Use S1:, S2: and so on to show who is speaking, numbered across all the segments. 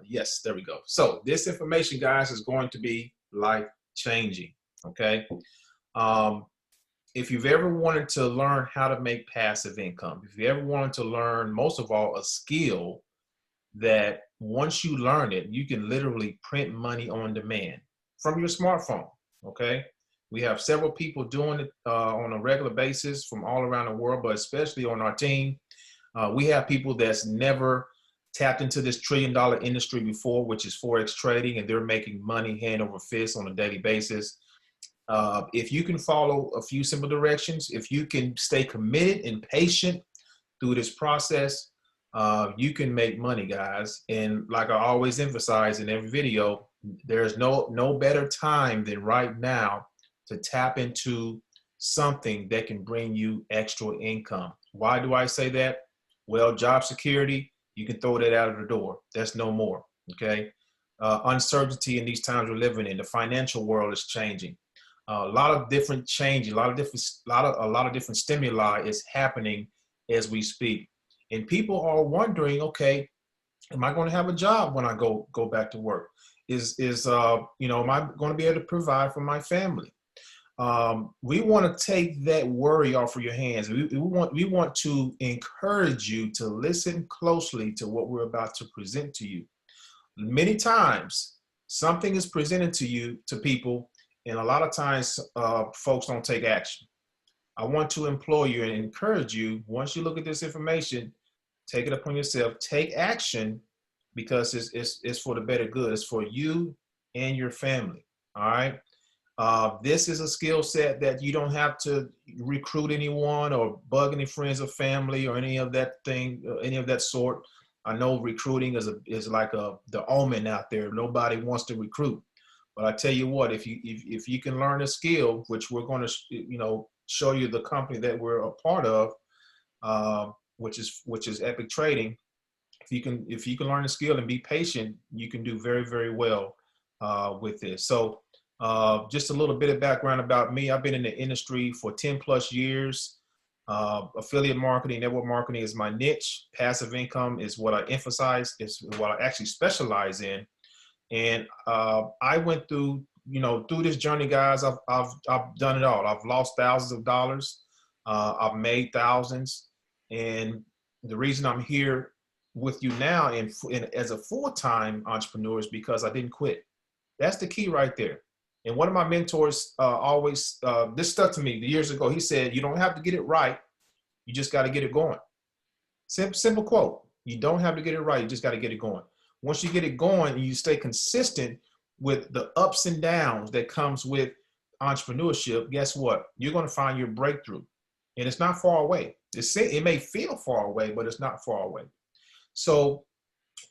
S1: Yes, there we go. So this information, guys, is going to be life-changing, okay? If you've ever wanted to learn how to make passive income, if you ever wanted to learn, most of all, a skill that once you learn it, you can literally print money on demand from your smartphone, okay? We have several people doing it on a regular basis from all around the world, but especially on our team. We have people that's never tapped into this $1 trillion industry before, which is Forex trading, and they're making money hand over fist on a daily basis. If you can follow a few simple directions, if you can stay committed and patient through this process, you can make money, guys. And like I always emphasize in every video, there's no better time than right now to tap into something that can bring you extra income. Why do I say that? Well, job security, you can throw that out of the door. That's no more, okay? Uncertainty in these times we're living in, the financial world is changing. A lot of different changes, a lot of different stimuli is happening as we speak. And people are wondering, okay, am I going to have a job when I go back to work? Am I going to be able to provide for my family? We want to take that worry off of your hands. We want to encourage you to listen closely to what we're about to present to you. Many times, something is presented to people, and a lot of times, folks don't take action. I want to implore you and encourage you, once you look at this information, take it upon yourself, take action, because it's for the better good. It's for you and your family, all right? This is a skill set that you don't have to recruit anyone or bug any friends or family or any of that thing, any of that sort. I know recruiting is like the omen out there. Nobody wants to recruit. But I tell you what, if you can learn a skill, which we're going to show you the company that we're a part of, which is Epic Trading. If you can learn a skill and be patient, you can do very, very well with this. So just a little bit of background about me. I've been in the industry for 10 plus years. Affiliate marketing, network marketing is my niche. Passive income is what I emphasize. It's what I actually specialize in. And I went through this journey, guys. I've done it all. I've lost thousands of dollars. I've made thousands. And the reason I'm here with you now and as a full-time entrepreneur is because I didn't quit. That's the key right there. And one of my mentors always, this stuck to me years ago. He said, you don't have to get it right. You just got to get it going. Simple quote. You don't have to get it right. You just got to get it going. Once you get it going and you stay consistent with the ups and downs that comes with entrepreneurship, guess what? You're going to find your breakthrough. And it's not far away. It may feel far away, but it's not far away. So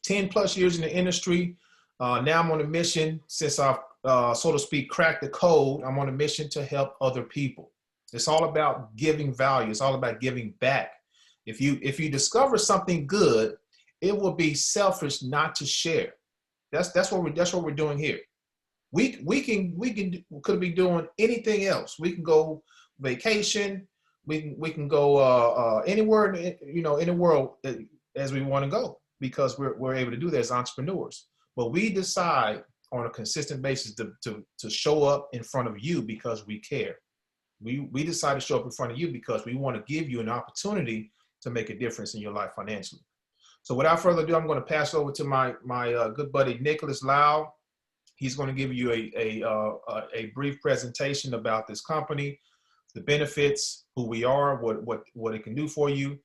S1: 10 plus years in the industry. Now I'm on a mission. Since I've, so to speak, cracked the code, I'm on a mission to help other people. It's all about giving value. It's all about giving back. If you discover something good, it will be selfish not to share. That's what we're doing here. We could be doing anything else. We can go vacation. We can go anywhere in the world as we want to go, because we're able to do that as entrepreneurs. But we decide on a consistent basis to show up in front of you because we care. We decide to show up in front of you because we want to give you an opportunity to make a difference in your life financially. So without further ado, I'm going to pass it over to my good buddy, Nicholas Lau. He's going to give you a brief presentation about this company, the benefits, who we are, what it can do for you,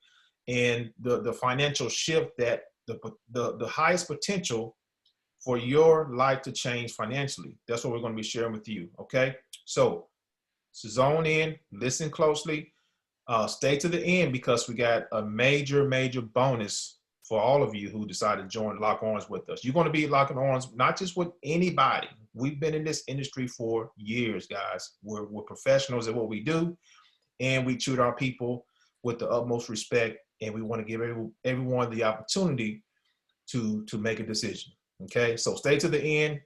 S1: and the financial shift that the highest potential for your life to change financially. That's what we're going to be sharing with you. Okay. So zone in, listen closely, stay to the end, because we got a major bonus for all of you who decide to lock arms with us. You're going to be locking arms, not just with anybody. We've been in this industry for years, guys. We're professionals at what we do, and we treat our people with the utmost respect, and we want to give everyone the opportunity to make a decision. Okay, so stay to the end.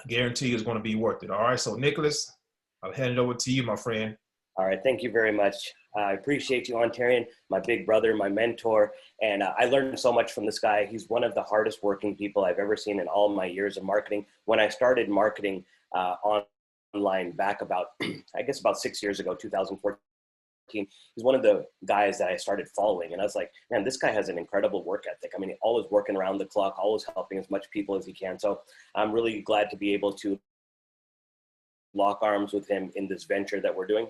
S1: I guarantee it's going to be worth it. All right, so Nicholas, I'll hand it over to you, my friend.
S2: All right, thank you very much. I appreciate you, Ontarian, my big brother, my mentor. And I learned so much from this guy. He's one of the hardest working people I've ever seen in all my years of marketing. When I started marketing online back about, I guess about 6 years ago, 2014, he's one of the guys that I started following. And I was like, man, this guy has an incredible work ethic. I mean, always working around the clock, always helping as much people as he can. So I'm really glad to be able to lock arms with him in this venture that we're doing.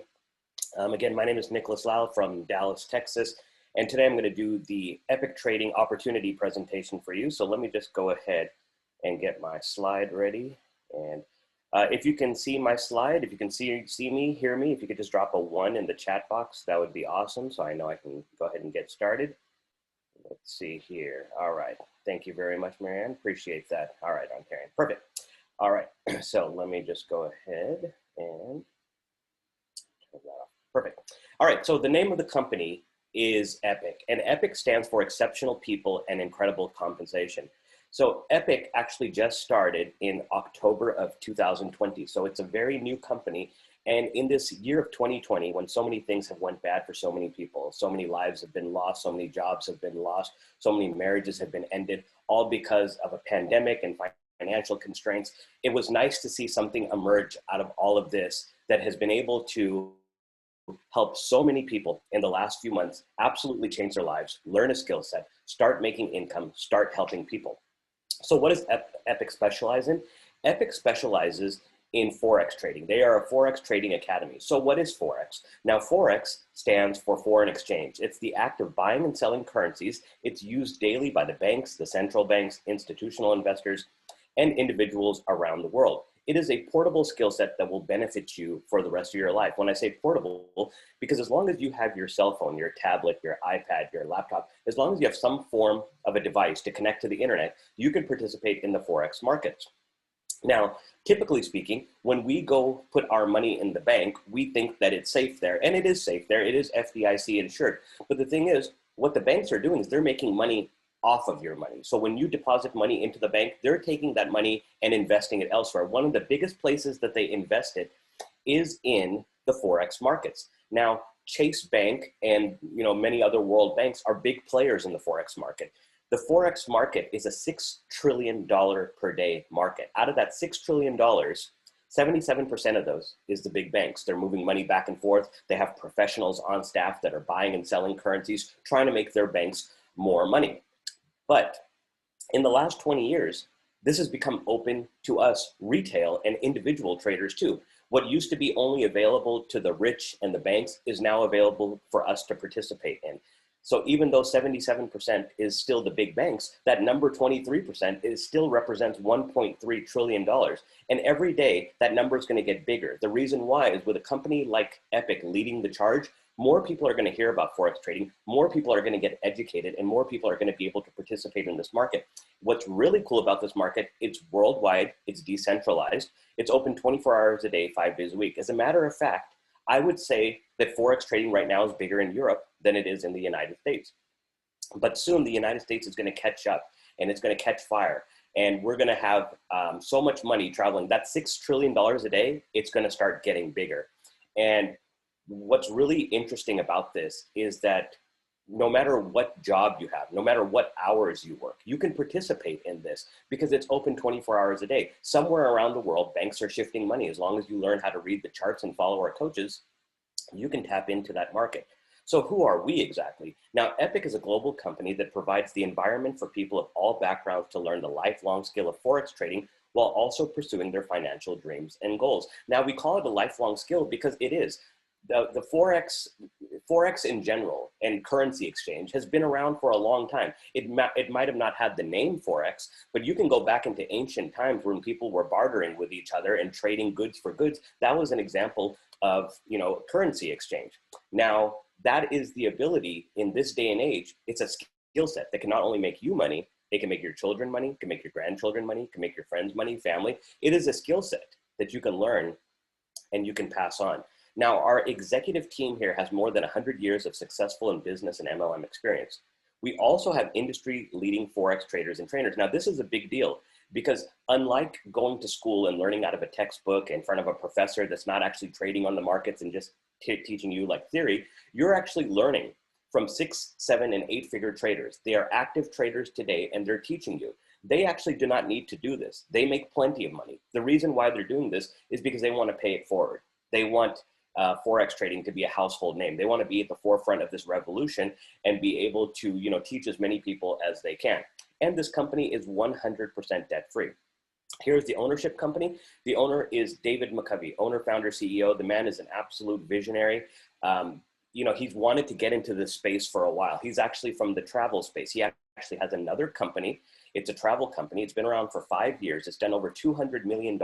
S2: Again, my name is Nicholas Lau from Dallas, Texas. And today I'm going to do the Epic Trading Opportunity presentation for you. So let me just go ahead and get my slide ready. And if you can see my slide, if you can see me, hear me, if you could just drop a 1 in the chat box, that would be awesome. So I know I can go ahead and get started. Let's see here. All right. Thank you very much, Marianne. Appreciate that. All right, I'm carrying. Perfect. All right. So let me just go ahead and turn that off. Perfect. All right. So the name of the company is Epic, and Epic stands for Exceptional People and Incredible Compensation. So Epic actually just started in October of 2020. So it's a very new company. And in this year of 2020, when so many things have went bad for so many people, so many lives have been lost, so many jobs have been lost, so many marriages have been ended, all because of a pandemic and financial constraints, it was nice to see something emerge out of all of this that has been able to help so many people in the last few months absolutely change their lives, learn a skill set, start making income, start helping people. So what does Epic specialize in? Epic specializes in Forex trading. They are a Forex trading academy. So what is Forex? Now, Forex stands for foreign exchange. It's the act of buying and selling currencies. It's used daily by the banks, the central banks, institutional investors, and individuals around the world. It is a portable skill set that will benefit you for the rest of your life. When I say portable, because as long as you have your cell phone, your tablet, your iPad, your laptop, as long as you have some form of a device to connect to the internet, you can participate in the Forex markets. Now, typically speaking, when we go put our money in the bank, we think that it's safe there, and it is safe there. It is FDIC insured. But the thing is, what the banks are doing is they're making money off of your money. So when you deposit money into the bank, they're taking that money and investing it elsewhere. One of the biggest places that they invest it is in the Forex markets. Now, Chase Bank and many other world banks are big players in the Forex market. The Forex market is a $6 trillion per day market. Out of that $6 trillion, 77% of those is the big banks. They're moving money back and forth. They have professionals on staff that are buying and selling currencies, trying to make their banks more money. But in the last 20 years, this has become open to us retail and individual traders too. What used to be only available to the rich and the banks is now available for us to participate in. So even though 77% is still the big banks, that number 23% still represents $1.3 trillion. And every day that number is going to get bigger. The reason why is with a company like Epic leading the charge, more people are going to hear about Forex trading, more people are going to get educated, and more people are going to be able to participate in this market. What's really cool about this market, it's worldwide, it's decentralized, it's open 24 hours a day, 5 days a week. As a matter of fact, I would say that Forex trading right now is bigger in Europe than it is in the United States. But soon the United States is going to catch up, and it's going to catch fire. And we're going to have so much money traveling. That $6 trillion a day, it's going to start getting bigger. And what's really interesting about this is that no matter what job you have, no matter what hours you work, you can participate in this because it's open 24 hours a day. Somewhere around the world, banks are shifting money. As long as you learn how to read the charts and follow our coaches, you can tap into that market. So who are we exactly? Now, Epic is a global company that provides the environment for people of all backgrounds to learn the lifelong skill of Forex trading while also pursuing their financial dreams and goals. Now, we call it a lifelong skill because it is. The Forex in general and currency exchange has been around for a long time. It might have not had the name Forex, but you can go back into ancient times when people were bartering with each other and trading goods for goods. That was an example of currency exchange. Now, that is the ability in this day and age. It's a skill set that can not only make you money, it can make your children money, it can make your grandchildren money, it can make your friends money, family. It is a skill set that you can learn and you can pass on. Now, our executive team here has more than 100 years of successful in business and MLM experience. We also have industry-leading Forex traders and trainers. Now, this is a big deal because unlike going to school and learning out of a textbook in front of a professor that's not actually trading on the markets and just teaching you like theory. You're actually learning from 6, 7, and 8-figure traders. They are active traders today, and they're teaching you. They actually do not need to do this. They make plenty of money. The reason why they're doing this is because they want to pay it forward. They want Forex trading to be a household name. They want to be at the forefront of this revolution and be able to, you know, teach as many people as they can. And this company is 100% debt free. Here's the ownership company. The owner is David McCovey, owner, founder, CEO. The man is an absolute visionary. You know, he's wanted to get into this space for a while. He's actually from the travel space. He actually has another company. It's a travel company. It's been around for 5 years. It's done over $200 million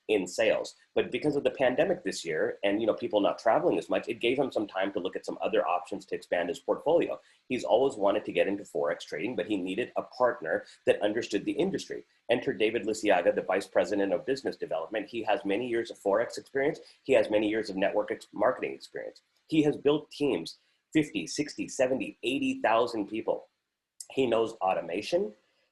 S2: in sales. But because of the pandemic this year and, you know, people not traveling as much, it gave him some time to look at some other options to expand his portfolio. He's always wanted to get into Forex trading, but he needed a partner that understood the industry. Enter David Lisiaga, the Vice President of Business Development. He has many years of Forex experience. He has many years of network marketing experience. He has built teams, 50, 60, 70, 80,000 people. He knows automation.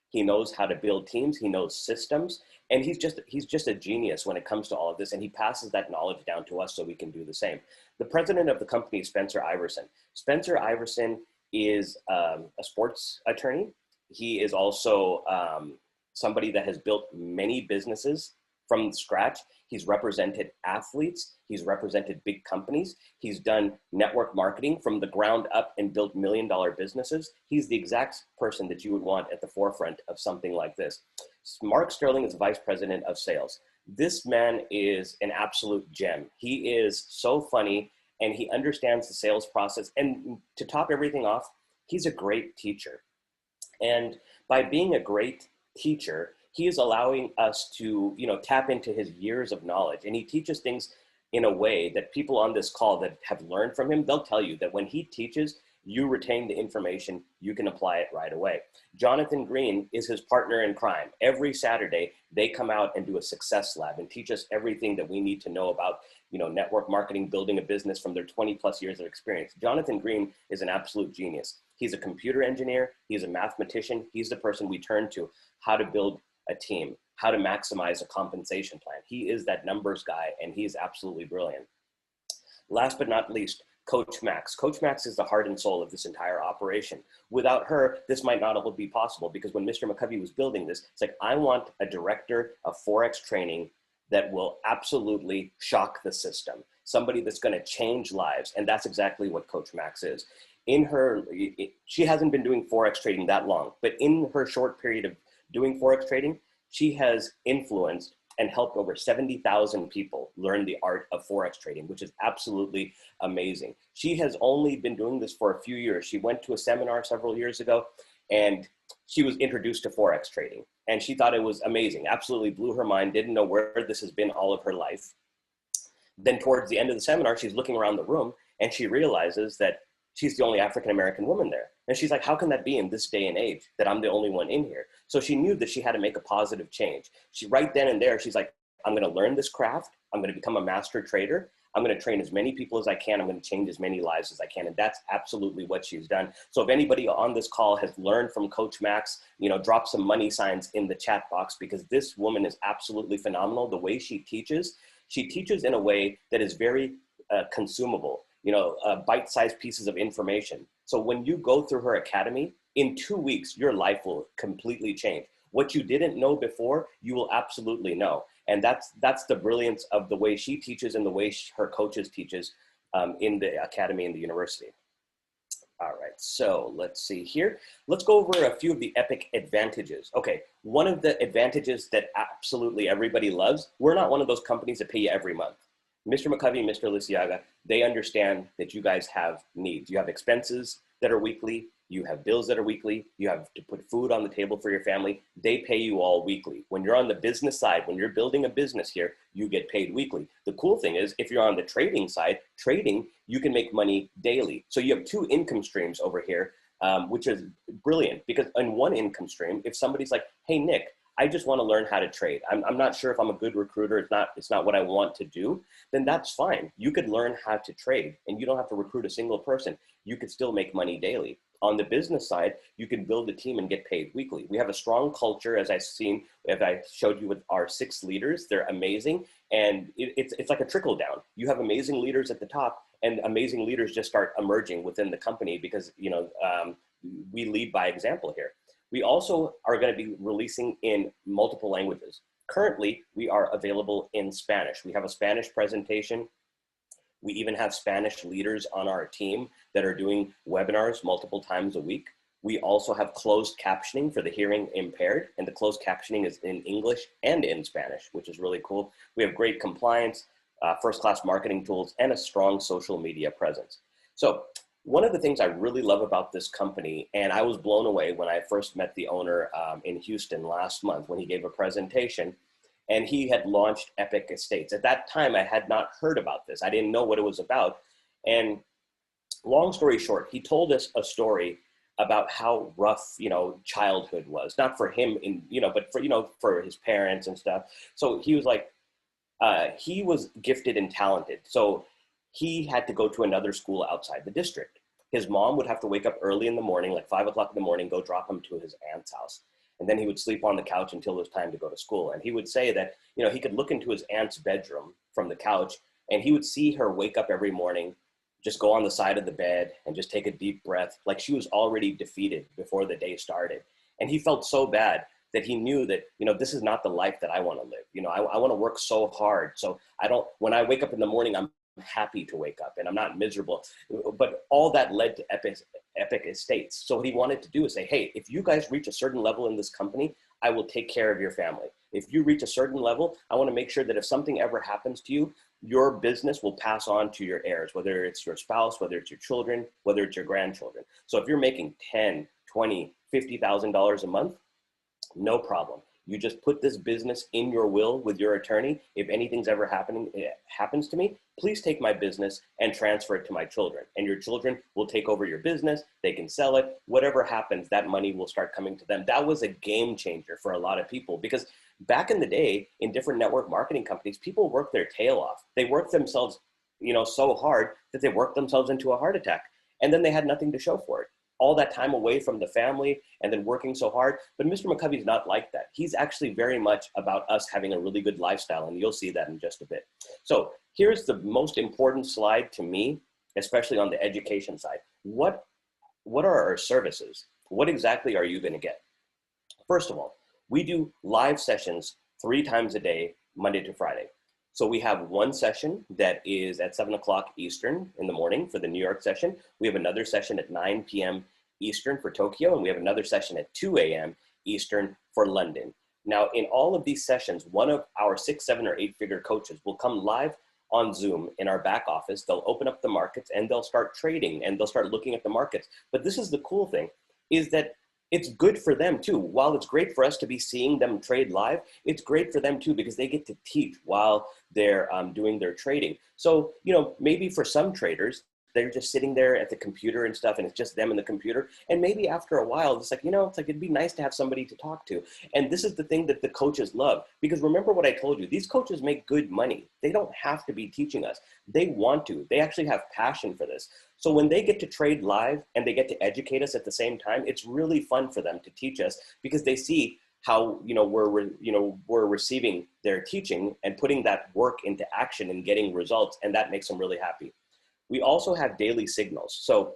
S2: He knows how to build teams. He knows systems. And he's just a genius when it comes to all of this. And he passes that knowledge down to us so we can do the same. The president of the company is Spencer Iverson. Spencer Iverson is a sports attorney. He is also somebody that has built many businesses from scratch. He's represented athletes. He's represented big companies. He's done network marketing from the ground up and built million-dollar businesses. He's the exact person that you would want at the forefront of something like this. Mark Sterling is Vice President of Sales. This man is an absolute gem. He is so funny and he understands the sales process. And to top everything off, he's a great teacher. And by being a great teacher, he is allowing us to, you know, tap into his years of knowledge. And he teaches things in a way that people on this call that have learned from him, they'll tell you that when he teaches, you retain the information, you can apply it right away. Jonathan Green is his partner in crime. Every Saturday, they come out and do a success lab and teach us everything that we need to know about, you know, network marketing, building a business from their 20+ years of experience. Jonathan Green is an absolute genius. He's a computer engineer. He's a mathematician. He's the person we turn to how to build a team, how to maximize a compensation plan. He is that numbers guy, and he is absolutely brilliant. Last but not least, Coach Max. Coach Max is the heart and soul of this entire operation. Without her, this might not all be possible, because when Mr. McCovey was building this, it's like, I want a director of Forex training that will absolutely shock the system, somebody that's going to change lives. And that's exactly what Coach Max is. She hasn't been doing Forex trading that long, but in her short period of doing Forex trading, she has influenced and helped over 70,000 people learn the art of Forex trading, which is absolutely amazing. She has only been doing this for a few years. She went to a seminar several years ago and she was introduced to Forex trading and she thought it was amazing, absolutely blew her mind, didn't know where this has been all of her life. Then towards the end of the seminar, she's looking around the room and she realizes that she's the only African-American woman there. And she's like, how can that be in this day and age that I'm the only one in here? So she knew that she had to make a positive change. She right then and there, she's like, I'm going to learn this craft. I'm going to become a master trader. I'm going to train as many people as I can. I'm going to change as many lives as I can. And that's absolutely what she's done. So if anybody on this call has learned from Coach Max, you know, drop some money signs in the chat box, because this woman is absolutely phenomenal. The way she teaches in a way that is very consumable. You know, bite-sized pieces of information. So when you go through her academy, in 2 weeks, your life will completely change. What you didn't know before, you will absolutely know. And that's the brilliance of the way she teaches and the way her coaches teaches in the academy and the university. All right, so let's see here. Let's go over a few of the epic advantages. Okay, one of the advantages that absolutely everybody loves, we're not one of those companies that pay you every month. Mr. McCovey and Mr. Lisiaga, they understand that you guys have needs. You have expenses that are weekly. You have bills that are weekly. You have to put food on the table for your family. They pay you all weekly. When you're on the business side, when you're building a business here, you get paid weekly. The cool thing is, if you're on the trading side, you can make money daily. So you have 2 income streams over here, which is brilliant, because in one income stream, if somebody's like, hey, Nick, I just want to learn how to trade. I'm not sure if I'm a good recruiter. It's not what I want to do. Then that's fine. You could learn how to trade and you don't have to recruit a single person. You could still make money daily. On the business side, you can build a team and get paid weekly. We have a strong culture, as I showed you with our 6 leaders. They're amazing, and it's like a trickle down. You have amazing leaders at the top, and amazing leaders just start emerging within the company because we lead by example here. We also are going to be releasing in multiple languages. Currently, we are available in Spanish. We have a Spanish presentation. We even have Spanish leaders on our team that are doing webinars multiple times a week. We also have closed captioning for the hearing impaired, and the closed captioning is in English and in Spanish, which is really cool. We have great compliance, first-class marketing tools, and a strong social media presence. So one of the things I really love about this company, and I was blown away when I first met the owner in Houston last month when he gave a presentation, and he had launched Epic Estates. At that time, I had not heard about this. I didn't know what it was about. And long story short, he told us a story about how rough, childhood was. Not for him, but for his parents and stuff. So he was like, he was gifted and talented. So he had to go to another school outside the district. His mom would have to wake up early in the morning, like 5 o'clock in the morning, go drop him to his aunt's house. And then he would sleep on the couch until it was time to go to school. And he would say that, he could look into his aunt's bedroom from the couch, and he would see her wake up every morning, just go on the side of the bed and just take a deep breath, like she was already defeated before the day started. And he felt so bad that he knew that, this is not the life that I want to live. I want to work so hard. So when I wake up in the morning, I'm happy to wake up and I'm not miserable. But all that led to Epic Estates. So what he wanted to do is say, hey, if you guys reach a certain level in this company, I will take care of your family. If you reach a certain level, I want to make sure that if something ever happens to you, your business will pass on to your heirs, whether it's your spouse, whether it's your children, whether it's your grandchildren. So if you're making $10, $20, $50,000 a month, no problem. You just put this business in your will with your attorney. If anything's ever happens to me, please take my business and transfer it to my children. And your children will take over your business. They can sell it. Whatever happens, that money will start coming to them. That was a game changer for a lot of people, because back in the day, in different network marketing companies, people worked their tail off. They worked themselves, so hard that they worked themselves into a heart attack. And then they had nothing to show for it. All that time away from the family and then working so hard. But Mr. McCovey's not like that. He's actually very much about us having a really good lifestyle, and you'll see that in just a bit. So here's the most important slide to me, especially on the education side. What are our services? What exactly are you going to get? First of all, we do live sessions 3 times a day, Monday to Friday. So we have one session that is at 7 o'clock Eastern in the morning for the New York session. We have another session at 9 p.m. Eastern for Tokyo, and we have another session at 2 a.m. Eastern for London. Now, in all of these sessions, one of our 6, 7, or 8-figure coaches will come live on Zoom in our back office. They'll open up the markets and they'll start trading and they'll start looking at the markets. But this is the cool thing, is that it's good for them too. While it's great for us to be seeing them trade live, it's great for them too, because they get to teach while they're doing their trading. So, maybe for some traders, they're just sitting there at the computer and stuff, and it's just them and the computer. And maybe after a while, it's like, it'd be nice to have somebody to talk to. And this is the thing that the coaches love, because remember what I told you, these coaches make good money. They don't have to be teaching us. They want to. They actually have passion for this. So when they get to trade live and they get to educate us at the same time, it's really fun for them to teach us, because they see how we're receiving their teaching and putting that work into action and getting results, and that makes them really happy. We also have daily signals. So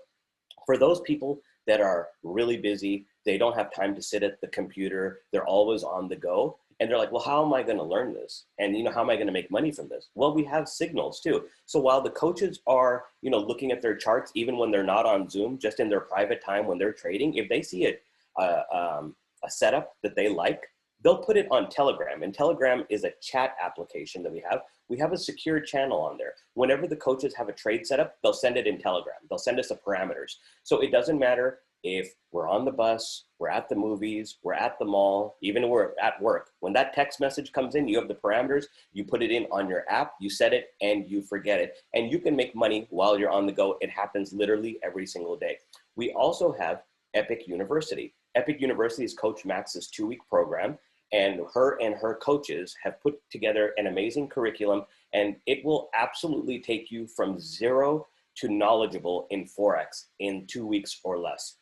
S2: for those people that are really busy, they don't have time to sit at the computer, they're always on the go, and they're like, well, how am I going to learn this? And how am I going to make money from this? Well, we have signals too. So while the coaches are, looking at their charts, even when they're not on Zoom, just in their private time when they're trading, if they see a setup that they like, they'll put it on Telegram. And Telegram is a chat application that we have. We have a secure channel on there. Whenever the coaches have a trade setup, they'll send it in Telegram. They'll send us the parameters. So it doesn't matter if we're on the bus, we're at the movies, we're at the mall, even we're at work. When that text message comes in, you have the parameters, you put it in on your app, you set it, and you forget it. And you can make money while you're on the go. It happens literally every single day. We also have Epic University. Epic University is Coach Max's 2-week program, and her coaches have put together an amazing curriculum, and it will absolutely take you from zero to knowledgeable in Forex in 2 weeks or less.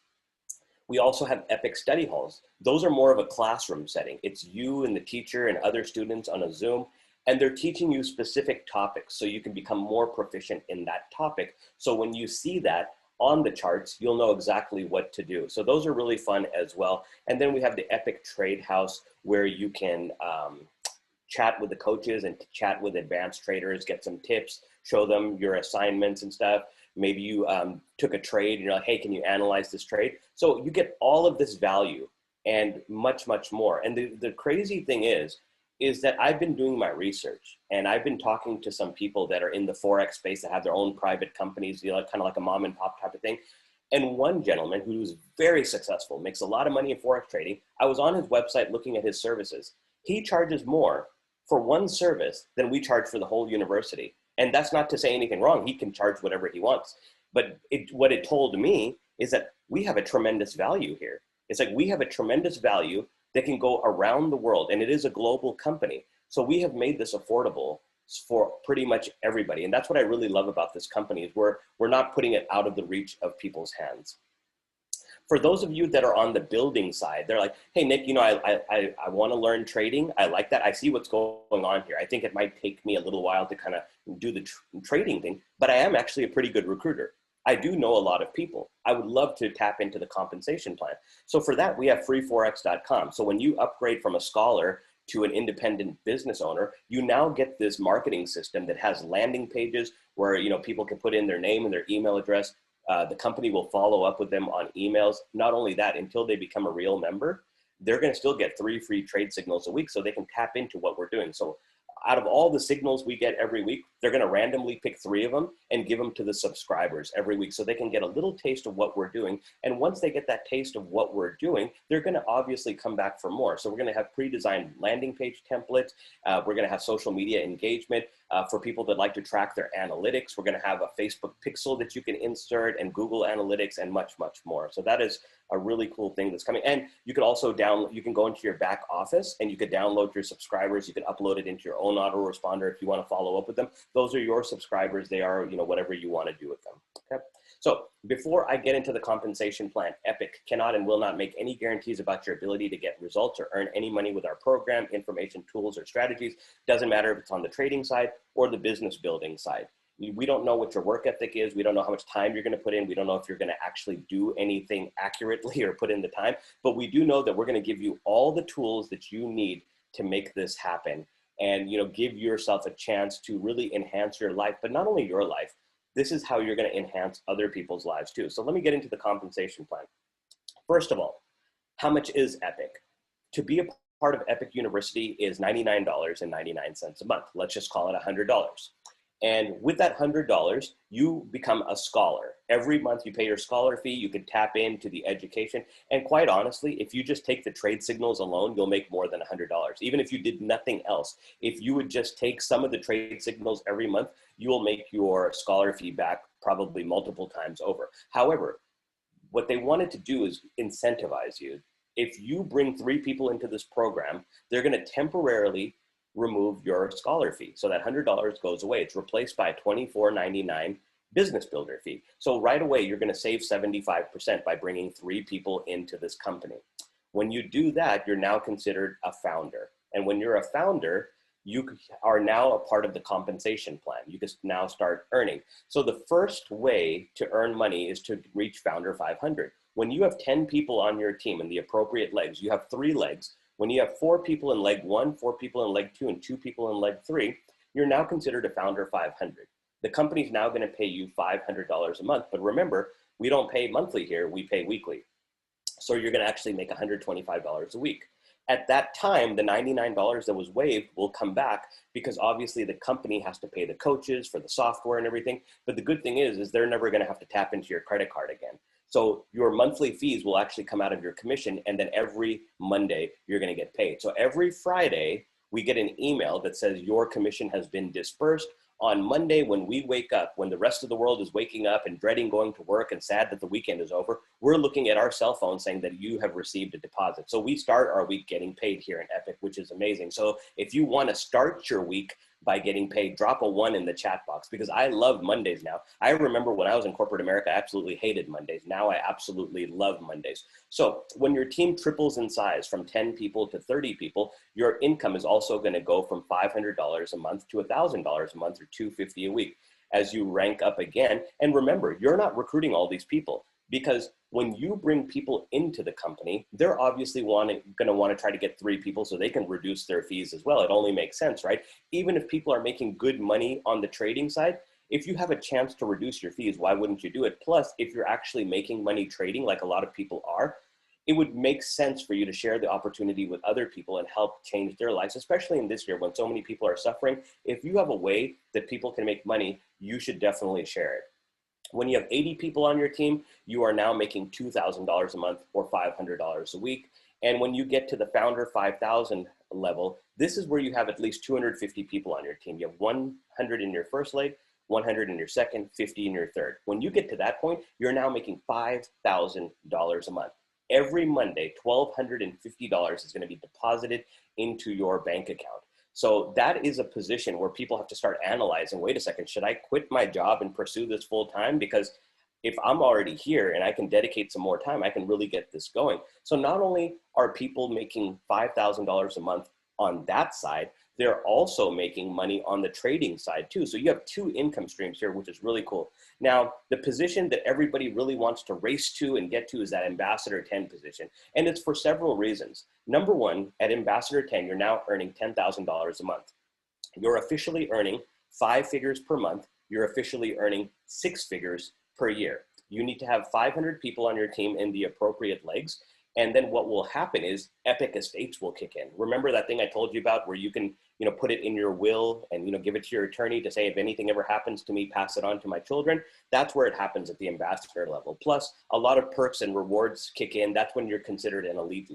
S2: We also have Epic study halls. Those are more of a classroom setting. It's you and the teacher and other students on a Zoom, and they're teaching you specific topics so you can become more proficient in that topic. So when you see that on the charts, you'll know exactly what to do. So those are really fun as well. And then we have the Epic Trade House, where you can chat with the coaches and chat with advanced traders, get some tips, show them your assignments and stuff. Maybe you took a trade and you're like, hey, can you analyze this trade? So you get all of this value and much, much more. And the crazy thing is that I've been doing my research, and I've been talking to some people that are in the Forex space that have their own private companies, you know, kind of like a mom and pop type of thing. And one gentleman who's very successful, makes a lot of money in Forex trading. I was on his website looking at his services. He charges more for one service than we charge for the whole university. And that's not to say anything wrong. He can charge whatever he wants. But what it told me is that we have a tremendous value here. It's like we have a tremendous value that can go around the world, and it is a global company. So we have made this affordable for pretty much everybody. And that's what I really love about this company, is we're not putting it out of the reach of people's hands. For those of you that are on the building side, they're like, hey, Nick, you know, I want to learn trading. I like that. I see what's going on here. I think it might take me a little while to kind of do the trading thing, but I am actually a pretty good recruiter. I do know a lot of people. I would love to tap into the compensation plan. So for that, we have freeforex.com. So when you upgrade from a scholar to an independent business owner, you now get this marketing system that has landing pages where, you know, people can put in their name and their email address. The company will follow up with them on emails. Not only that, until they become a real member, they're going to still get 3 free trade signals a week, so they can tap into what we're doing. So out of all the signals we get every week, they're going to randomly pick 3 of them and give them to the subscribers every week, so they can get a little taste of what we're doing. And once they get that taste of what we're doing, they're going to obviously come back for more. So we're going to have pre-designed landing page templates. We're going to have social media engagement for people that like to track their analytics. We're going to have a Facebook pixel that you can insert, and Google Analytics, and much, much more. So that is a really cool thing that's coming. And you could also you can go into your back office and you could download your subscribers. You can upload it into your own autoresponder if you want to follow up with them. Those are your subscribers. They are, you know, whatever you want to do with them. Okay. So before I get into the compensation plan, Epic cannot and will not make any guarantees about your ability to get results or earn any money with our program, information, tools, or strategies. Doesn't matter if it's on the trading side or the business building side. We don't know what your work ethic is. We don't know how much time you're going to put in. We don't know if you're going to actually do anything accurately or put in the time, but we do know that we're going to give you all the tools that you need to make this happen, and, you know, give yourself a chance to really enhance your life. But not only your life, this is how you're going to enhance other people's lives too. So let me get into the compensation plan. First of all, how much is Epic? To be a part of Epic University is $99.99 a month. Let's just call it $100. And with that $100, you become a scholar. Every month you pay your scholar fee, you can tap into the education. And quite honestly, if you just take the trade signals alone, you'll make more than $100. Even if you did nothing else, if you would just take some of the trade signals every month, you will make your scholar fee back probably multiple times over. However, what they wanted to do is incentivize you. If you bring 3 people into this program, they're going to temporarily remove your scholar fee. So that $100 goes away. It's replaced by a $24.99 business builder fee. So right away, you're going to save 75% by bringing 3 people into this company. When you do that, you're now considered a founder. And when you're a founder, you are now a part of the compensation plan. You can now start earning. So the first way to earn money is to reach Founder 500. When you have 10 people on your team and the appropriate legs, you have 3 legs. When you have 4 people in leg 1, 4 people in leg 2, and 2 people in leg 3, you're now considered a Founder 500. The company's now going to pay you $500 a month. But remember, we don't pay monthly here, we pay weekly. So you're going to actually make $125 a week. At that time, the $99 that was waived will come back, because obviously the company has to pay the coaches for the software and everything. But the good thing is they're never going to have to tap into your credit card again. So your monthly fees will actually come out of your commission, and then every Monday you're going to get paid. So every Friday we get an email that says your commission has been dispersed. On Monday, when we wake up, when the rest of the world is waking up and dreading going to work and sad that the weekend is over, we're looking at our cell phone saying that you have received a deposit. So we start our week getting paid here in Epic, which is amazing. So if you want to start your week by getting paid, drop a 1 in the chat box, because I love Mondays now. I remember when I was in corporate America, I absolutely hated Mondays. Now I absolutely love Mondays. So when your team triples in size from 10 people to 30 people, your income is also going to go from $500 a month to $1,000 a month, or $250 a week, as you rank up again. And remember, you're not recruiting all these people, because when you bring people into the company, they're obviously going to want to try to get 3 people so they can reduce their fees as well. It only makes sense, right? Even if people are making good money on the trading side, if you have a chance to reduce your fees, why wouldn't you do it? Plus, if you're actually making money trading, like a lot of people are, it would make sense for you to share the opportunity with other people and help change their lives, especially in this year when so many people are suffering. If you have a way that people can make money, you should definitely share it. When you have 80 people on your team, you are now making $2,000 a month or $500 a week. And when you get to the founder 5,000 level, this is where you have at least 250 people on your team. You have 100 in your first leg, 100 in your second, 50 in your third. When you get to that point, you're now making $5,000 a month. Every Monday, $1,250 is going to be deposited into your bank account. So that is a position where people have to start analyzing, wait a second, should I quit my job and pursue this full time? Because if I'm already here and I can dedicate some more time, I can really get this going. So not only are people making $5,000 a month on that side, they're also making money on the trading side too. So you have 2 income streams here, which is really cool. Now, the position that everybody really wants to race to and get to is that Ambassador 10 position. And it's for several reasons. Number one, at Ambassador 10, you're now earning $10,000 a month. You're officially earning 5 figures per month. You're officially earning 6 figures per year. You need to have 500 people on your team in the appropriate legs. And then what will happen is epic estates will kick in. Remember that thing I told you about where you can, put it in your will and, give it to your attorney to say, if anything ever happens to me, pass it on to my children. That's where it happens at the ambassador level. Plus a lot of perks and rewards kick in. That's when you're considered an elite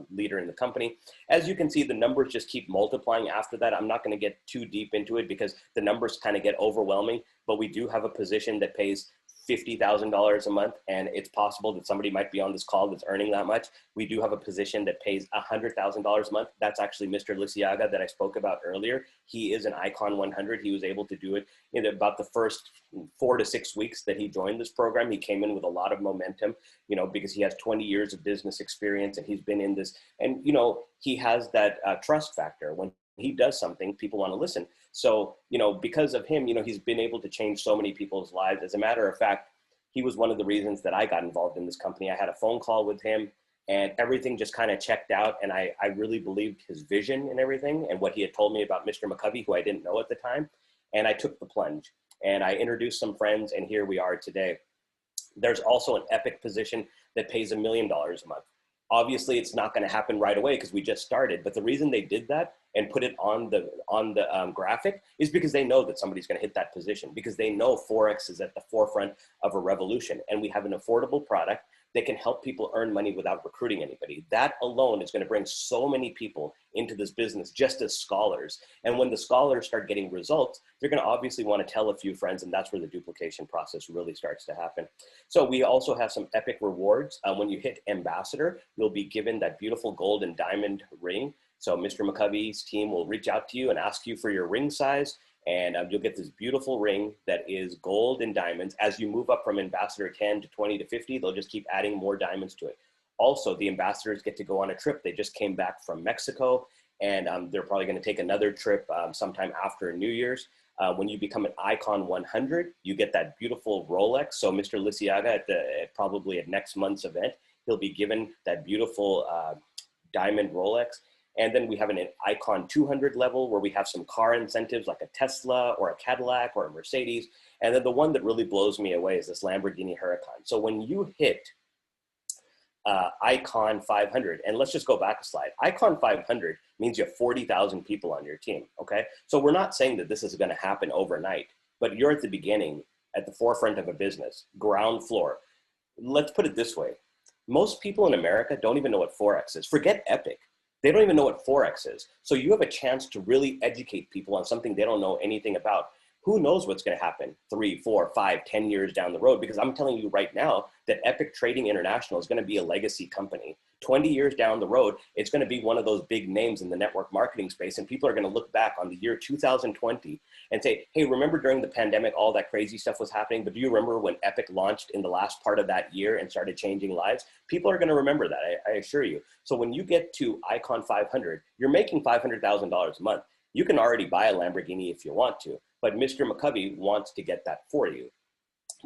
S2: leader in the company. As you can see, the numbers just keep multiplying after that. I'm not going to get too deep into it because the numbers kind of get overwhelming, but we do have a position that pays $50,000 a month, and it's possible that somebody might be on this call that's earning that much. We do have a position that pays $100,000 a month. That's actually Mr. Lisiaga that I spoke about earlier. He is an Icon 100. He was able to do it in about the first 4 to 6 weeks that he joined this program. He came in with a lot of momentum, because he has 20 years of business experience and he's been in this, and he has that trust factor. When he does something, people want to listen. So, because of him, he's been able to change so many people's lives. As a matter of fact, he was one of the reasons that I got involved in this company. I had a phone call with him and everything just kind of checked out. And I really believed his vision and everything and what he had told me about Mr. McCovey, who I didn't know at the time. And I took the plunge and I introduced some friends and here we are today. There's also an epic position that pays $1 million a month. Obviously, it's not going to happen right away because we just started. But the reason they did that and put it on the graphic is because they know that somebody's going to hit that position, because they know Forex is at the forefront of a revolution. And we have an affordable product that can help people earn money without recruiting anybody. That alone is going to bring so many people into this business just as scholars. And when the scholars start getting results, they're going to obviously want to tell a few friends, and that's where the duplication process really starts to happen. So we also have some epic rewards. When you hit ambassador, you'll be given that beautiful gold and diamond ring. So Mr. McCovey's team will reach out to you and ask you for your ring size. And you'll get this beautiful ring that is gold and diamonds. As you move up from Ambassador 10 to 20 to 50, they'll just keep adding more diamonds to it. Also, the ambassadors get to go on a trip. They just came back from Mexico, and they're probably going to take another trip sometime after New Year's. When you become an Icon 100, you get that beautiful Rolex. So Mr. Lisiaga, probably at next month's event, he'll be given that beautiful diamond Rolex. And then we have an Icon 200 level where we have some car incentives like a Tesla or a Cadillac or a Mercedes. And then the one that really blows me away is this Lamborghini Huracan. So when you hit Icon 500, and let's just go back a slide. Icon 500 means you have 40,000 people on your team, okay? So we're not saying that this is gonna happen overnight, but you're at the beginning, at the forefront of a business, ground floor. Let's put it this way. Most people in America don't even know what Forex is. Forget Epic. They don't even know what Forex is. So you have a chance to really educate people on something they don't know anything about. Who knows what's going to happen 3, 4, 5, 10 years down the road? Because I'm telling you right now that Epic Trading International is going to be a legacy company. 20 years down the road, it's going to be one of those big names in the network marketing space. And people are going to look back on the year 2020 and say, hey, remember during the pandemic, all that crazy stuff was happening, but do you remember when Epic launched in the last part of that year and started changing lives? People are going to remember that, I assure you. So when you get to Icon 500, you're making $500,000 a month. You can already buy a Lamborghini if you want to, but Mr. McCovey wants to get that for you.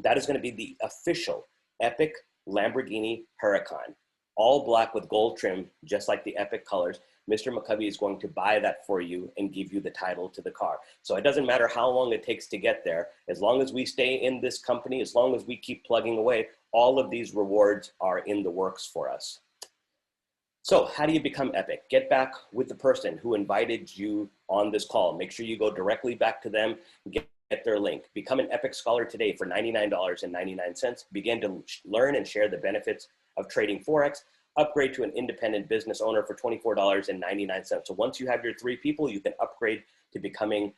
S2: That is going to be the official Epic Lamborghini Huracan, all black with gold trim, just like the Epic colors. Mr. McCovey is going to buy that for you and give you the title to the car. So it doesn't matter how long it takes to get there. As long as we stay in this company, as long as we keep plugging away, all of these rewards are in the works for us. So how do you become Epic? Get back with the person who invited you on this call. Make sure you go directly back to them, get their link. Become an Epic Scholar today for $99.99. Begin to learn and share the benefits of trading Forex. Upgrade to an independent business owner for $24.99. So once you have your 3 people, you can upgrade to becoming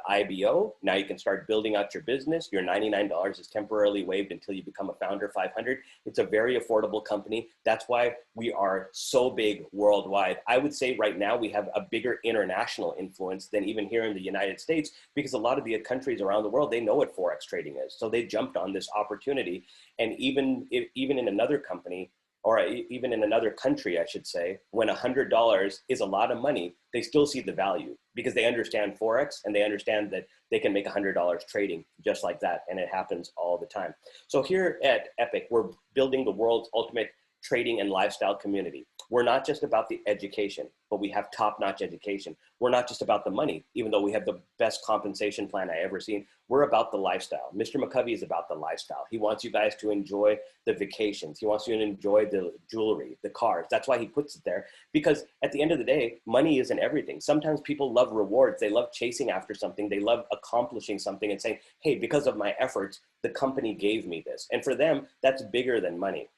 S2: IBO. Now you can start building out your business. Your $99 is temporarily waived until you become a founder 500. It's a very affordable company. That's why we are so big worldwide. I would say right now we have a bigger international influence than even here in the United States, because a lot of the countries around the world, they know what Forex trading is. So they jumped on this opportunity. And even in another company, or even in another country, I should say, when $100 is a lot of money, they still see the value because they understand Forex and they understand that they can make $100 trading just like that. And it happens all the time. So here at Epic, we're building the world's ultimate trading and lifestyle community. We're not just about the education, but we have top-notch education. We're not just about the money, even though we have the best compensation plan I ever seen. We're about the lifestyle. Mr. McCovey is about the lifestyle. He wants you guys to enjoy the vacations. He wants you to enjoy the jewelry, the cars. That's why he puts it there, because at the end of the day, money isn't everything. Sometimes people love rewards. They love chasing after something. They love accomplishing something and saying, hey, because of my efforts, the company gave me this. And for them, that's bigger than money.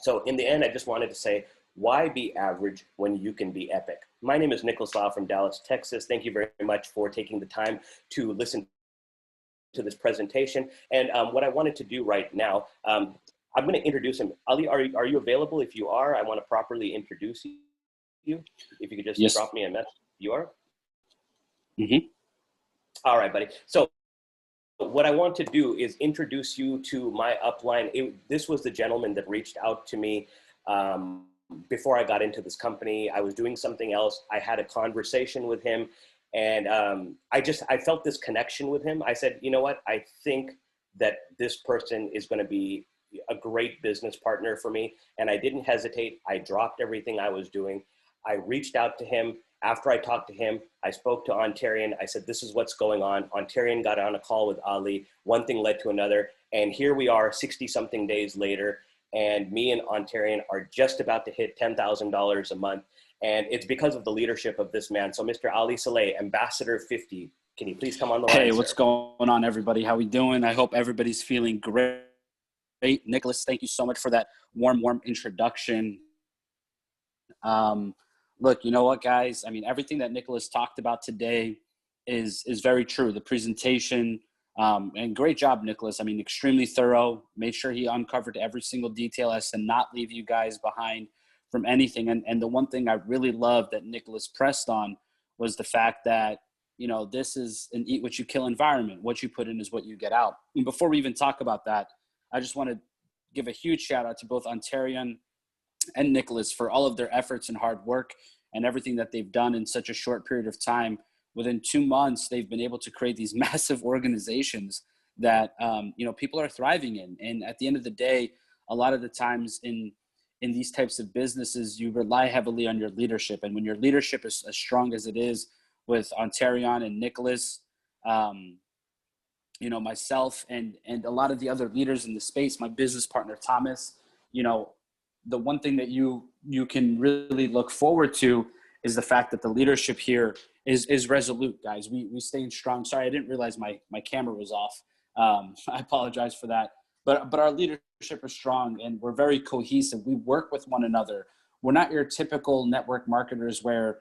S2: So in the end, I just wanted to say, why be average when you can be epic? My name is Nicholas Lau from Dallas, Texas. Thank you very much for taking the time to listen to this presentation. And what I wanted to do right now, I'm going to introduce him. Ali, are you available? If you are, I want to properly introduce you. If you could just drop me a message. You are? Mm-hmm. All right, buddy. So what I want to do is introduce you to my upline. This was the gentleman that reached out to me before I got into this company. I was doing something else. I had a conversation with him, and I felt this connection with him. I said, you know what? I think that this person is going to be a great business partner for me. And I didn't hesitate. I dropped everything I was doing. I reached out to him. After I talked to him, I spoke to Ontarian. I said, this is what's going on. Ontarian got on a call with Ali. One thing led to another. And here we are 60-something days later. And me and Ontarian are just about to hit $10,000 a month. And it's because of the leadership of this man. So Mr. Ali Saleh, Ambassador 50, can you please come on the line,
S3: Hey,
S2: sir?
S3: What's going on, everybody? How we doing? I hope everybody's feeling great. Nicholas, thank you so much for that warm introduction. Look, you know what, guys? I mean, everything that Nicholas talked about today is very true. The presentation, and great job, Nicholas. I mean, extremely thorough. Made sure he uncovered every single detail as to not leave you guys behind from anything. And the one thing I really loved that Nicholas pressed on was the fact that, you know, this is an eat what you kill environment. What you put in is what you get out. And before we even talk about that, I just want to give a huge shout out to both Ontarian and Nicholas for all of their efforts and hard work and everything that they've done in such a short period of time. Within 2 months, they've been able to create these massive organizations that, you know, people are thriving in. And at the end of the day, a lot of the times in these types of businesses, you rely heavily on your leadership. And when your leadership is as strong as it is with Ontarian and Nicholas, you know, myself and a lot of the other leaders in the space, my business partner, Thomas, you know, the one thing that you can really look forward to is the fact that the leadership here is resolute, guys. We staying strong. Sorry, I didn't realize my camera was off. I apologize for that. But our leadership is strong and we're very cohesive. We work with one another. We're not your typical network marketers where,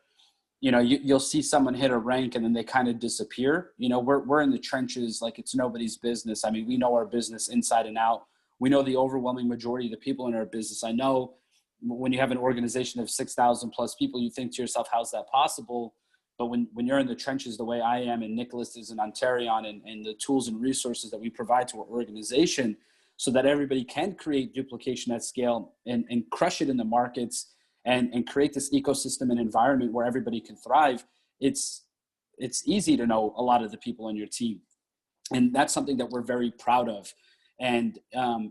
S3: you know, you'll see someone hit a rank and then they kind of disappear. You know, we're in the trenches like it's nobody's business. I mean, we know our business inside and out. We know the overwhelming majority of the people in our business. I know when you have an organization of 6,000 plus people, you think to yourself, how's that possible? But when you're in the trenches the way I am, and Nicholas is in Ontario, and the tools and resources that we provide to our organization so that everybody can create duplication at scale and crush it in the markets and create this ecosystem and environment where everybody can thrive, it's easy to know a lot of the people on your team. And that's something that we're very proud of. And,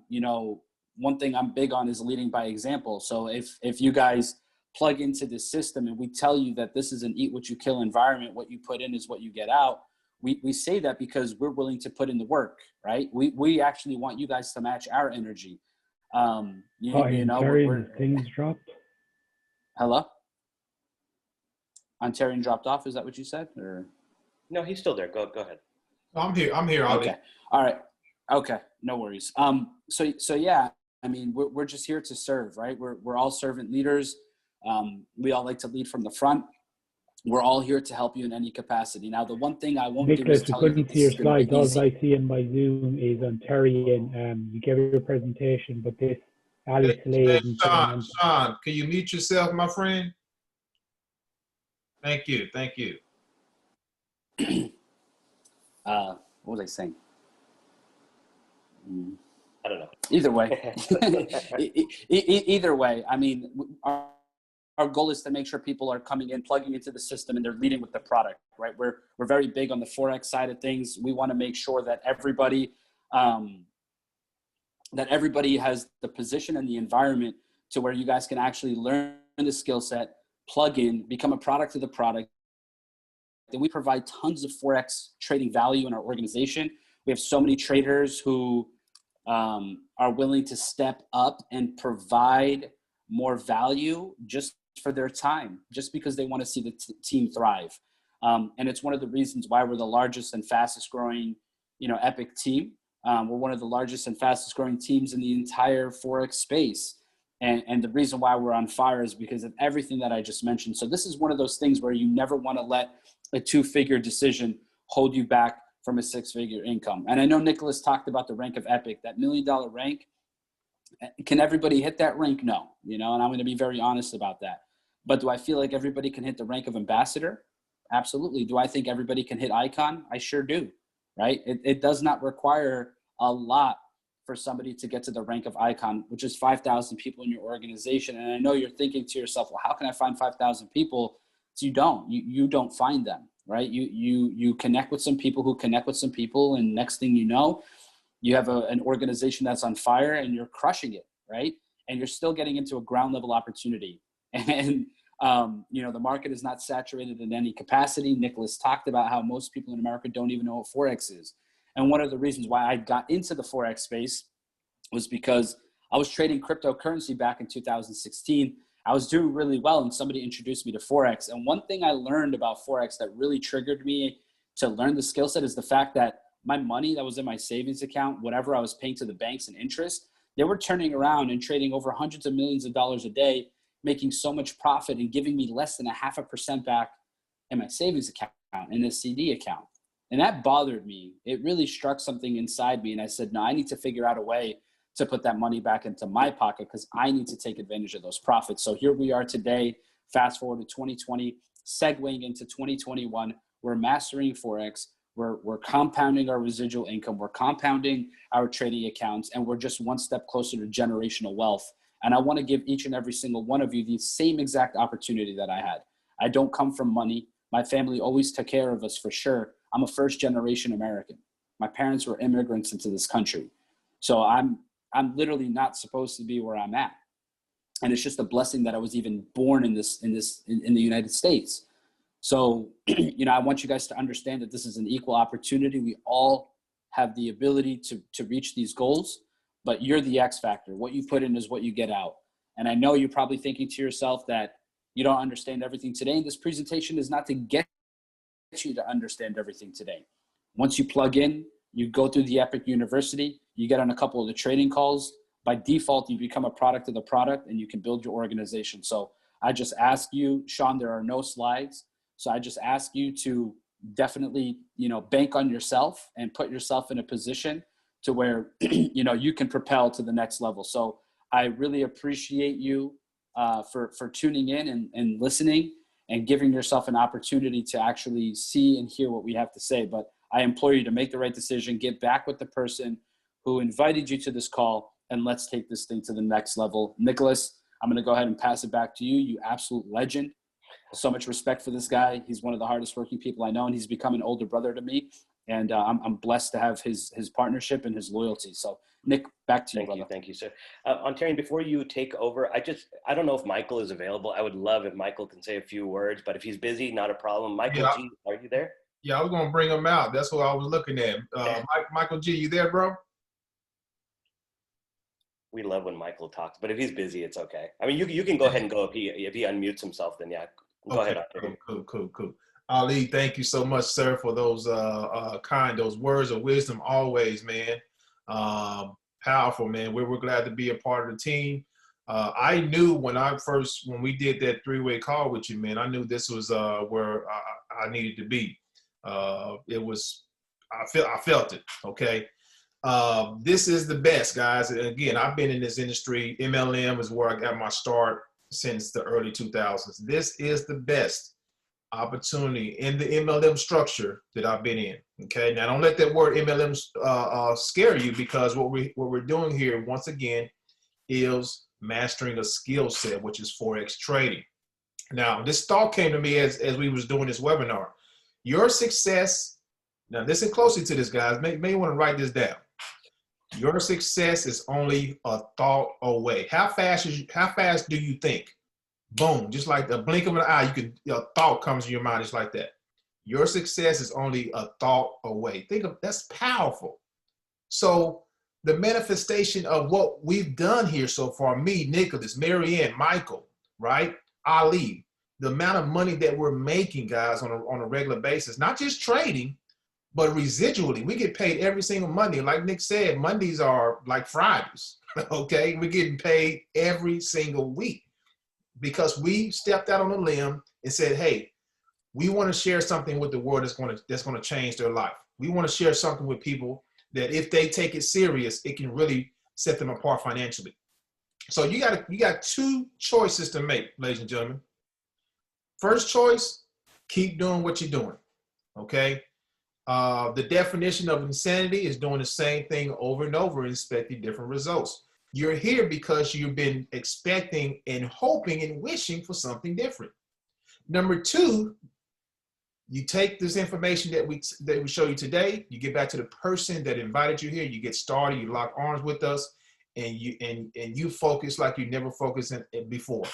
S3: you know, one thing I'm big on is leading by example. So if you guys plug into this system and we tell you that this is an eat what you kill environment, what you put in is what you get out. We say that because we're willing to put in the work, right? We actually want you guys to match our energy. You know,
S4: Ontarian things dropped.
S3: Hello? Ontarian dropped off. Is that what you said? Or
S2: No, he's still there. Go ahead.
S1: I'm here.
S3: Okay. All right. Okay. No worries. So yeah, I mean, we're just here to serve, right? We're all servant leaders. We all like to lead from the front. We're all here to help you in any capacity. Now, the one thing I won't do is tell you that this is going to be easy.
S4: All I see in my Zoom is Ontarian. You gave your presentation, but this Ali Slade.
S1: Sean, can you mute yourself, my friend? Thank you.
S3: What was I saying?
S2: I don't know.
S3: Either way, either way, I mean, our goal is to make sure people are coming in, plugging into the system, and they're leading with the product, right? We're very big on the Forex side of things. We want to make sure that everybody has the position and the environment to where you guys can actually learn the skill set, plug in, become a product of the product. And we provide tons of Forex trading value in our organization. We have so many traders who are willing to step up and provide more value just for their time, just because they want to see the team thrive. And it's one of the reasons why we're the largest and fastest growing, Epic team. We're one of the largest and fastest growing teams in the entire Forex space. And the reason why we're on fire is because of everything that I just mentioned. So this is one of those things where you never want to let a 2-figure decision hold you back from a 6-figure income. And I know Nicholas talked about the rank of Epic, that $1 million rank. Can everybody hit that rank? No, and I'm going to be very honest about that. But do I feel like everybody can hit the rank of ambassador? Absolutely. Do I think everybody can hit icon? I sure do, right? It does not require a lot for somebody to get to the rank of icon, which is 5,000 people in your organization. And I know you're thinking to yourself, well, how can I find 5,000 people? So you don't find them, right? You connect with some people who connect with some people. And next thing you know, you have an organization that's on fire and you're crushing it, right? And you're still getting into a ground level opportunity. And, the market is not saturated in any capacity. Nicholas talked about how most people in America don't even know what Forex is. And one of the reasons why I got into the Forex space was because I was trading cryptocurrency back in 2016. I was doing really well and somebody introduced me to Forex. And one thing I learned about Forex that really triggered me to learn the skill set is the fact that my money that was in my savings account, whatever I was paying to the banks in interest, they were turning around and trading over hundreds of millions of dollars a day, making so much profit and giving me less than 0.5% back in my savings account, in a CD account. And that bothered me. It really struck something inside me. And I said, no, I need to figure out a way to put that money back into my pocket because I need to take advantage of those profits. So here we are today, fast forward to 2020, segueing into 2021. We're mastering Forex. We're compounding our residual income. We're compounding our trading accounts, and we're just one step closer to generational wealth. And I want to give each and every single one of you the same exact opportunity that I had. I don't come from money. My family always took care of us for sure. I'm a first-generation American. My parents were immigrants into this country. So I'm literally not supposed to be where I'm at. And it's just a blessing that I was even born in the United States. So, I want you guys to understand that this is an equal opportunity. We all have the ability to reach these goals, but you're the X factor. What you put in is what you get out. And I know you're probably thinking to yourself that you don't understand everything today. And this presentation is not to get you to understand everything today. Once you plug in, you go through the Epic University, you get on a couple of the trading calls. By default, you become a product of the product and you can build your organization. So I just ask you, Sean, there are no slides. So I just ask you to definitely, bank on yourself and put yourself in a position to where, you can propel to the next level. So I really appreciate you for tuning in and listening and giving yourself an opportunity to actually see and hear what we have to say. But I implore you to make the right decision, get back with the person who invited you to this call, and let's take this thing to the next level. Nicholas, I'm going to go ahead and pass it back to you. You absolute legend. So much respect for this guy. He's one of the hardest working people I know, and he's become an older brother to me. And I'm blessed to have his partnership and his loyalty. So, Nick, back to you, brother.
S2: Thank you, sir. Ontarian, before you take over, I don't know if Michael is available. I would love if Michael can say a few words, but if he's busy, not a problem. Michael G, are you there?
S1: Yeah, I was going to bring him out. That's what I was looking at. Michael G, you there, bro?
S2: We love when Michael talks, but if he's busy, it's okay. I mean, you can go ahead and go if he unmutes himself, then yeah, go ahead.
S1: Cool. Ali, thank you so much, sir, for those those words of wisdom always, man. Powerful, man. We're glad to be a part of the team. I knew when we did that 3-way call with you, man, I knew this was where I needed to be. I felt it. Okay. This is the best, guys. And again, I've been in this industry. MLM is where I got my start since the early 2000s. This is the best opportunity in the MLM structure that I've been in. Okay. Now don't let that word MLM scare you, because what we're doing here, once again, is mastering a skill set, which is Forex trading. Now, this thought came to me as we was doing this webinar. Your success, now listen closely to this, guys. May want to write this down. Your success is only a thought away. How fast do you think? Boom, just like the blink of an eye, a thought comes to your mind just like that. Your success is only a thought away. That's powerful. So the manifestation of what we've done here so far, me, Nicholas, Marianne, Michael, right? Ali, the amount of money that we're making, guys, on a regular basis, not just trading, but residually. We get paid every single Monday. Like Nick said, Mondays are like Fridays, okay? We're getting paid every single week because we stepped out on a limb and said, hey, we want to share something with the world that's going to change their life. We want to share something with people that if they take it serious, it can really set them apart financially. So you got 2 choices to make, ladies and gentlemen. First choice, keep doing what you're doing, okay? The definition of insanity is doing the same thing over and over and expecting different results. You're here because you've been expecting and hoping and wishing for something different. Number 2, you take this information that we show you today, you get back to the person that invited you here, you get started, you lock arms with us, and you focus like you never focused before.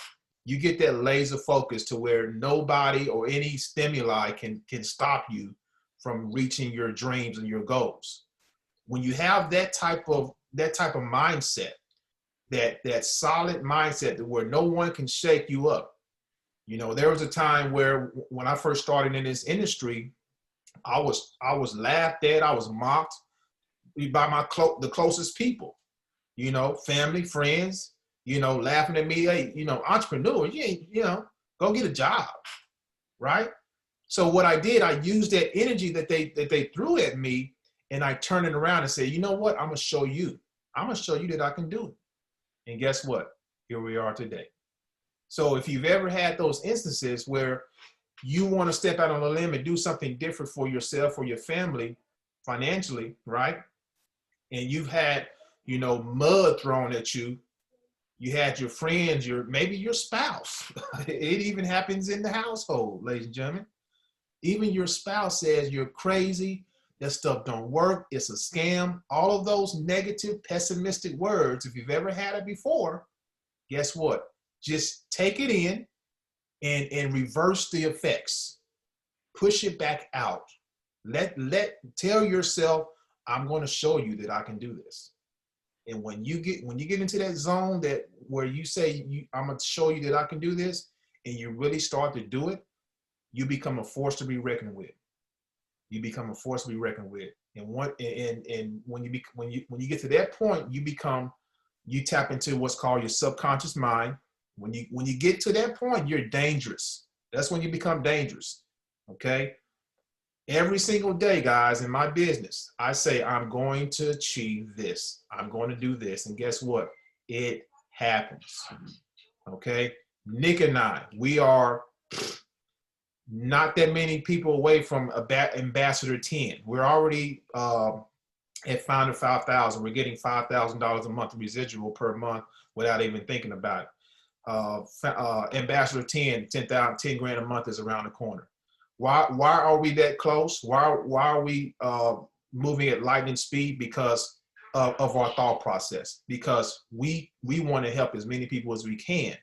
S1: You get that laser focus to where nobody or any stimuli can stop you from reaching your dreams and your goals. When you have that type of mindset, that solid mindset where no one can shake you up. You know, there was a time where when I first started in this industry, I was laughed at, I was mocked by the closest people, you know, family, friends, you know, laughing at me, hey, you know, entrepreneur, go get a job, right? So what I did, I used that energy that they threw at me, and I turned it around and said, you know what, I'm gonna show you that I can do it. And guess what? Here we are today. So if you've ever had those instances where you want to step out on a limb and do something different for yourself or your family financially, right? And you've had, you know, mud thrown at you, you had your friends, maybe your spouse. It even happens in the household, ladies and gentlemen. Even your spouse says you're crazy, that stuff don't work, it's a scam. All of those negative, pessimistic words, if you've ever had it before, guess what? Just take it in and reverse the effects. Push it back out. Tell yourself, I'm going to show you that I can do this. And when you get into that zone where you say, I'm going to show you that I can do this, and you really start to do it, you become a force to be reckoned with. You become a force to be reckoned with. And when you get to that point, you tap into what's called your subconscious mind. When you get to that point, you're dangerous. That's when you become dangerous. Okay? Every single day, guys, in my business, I say, I'm going to achieve this. I'm going to do this. And guess what? It happens. Okay. Nick and I, we are not that many people away from Ambassador 10. We're already at 5,000. We're getting $5,000 a month residual per month without even thinking about it. Ambassador 10 grand a month is around the corner. Why are we that close? Why are we moving at lightning speed? Because of our thought process. Because we want to help as many people as we can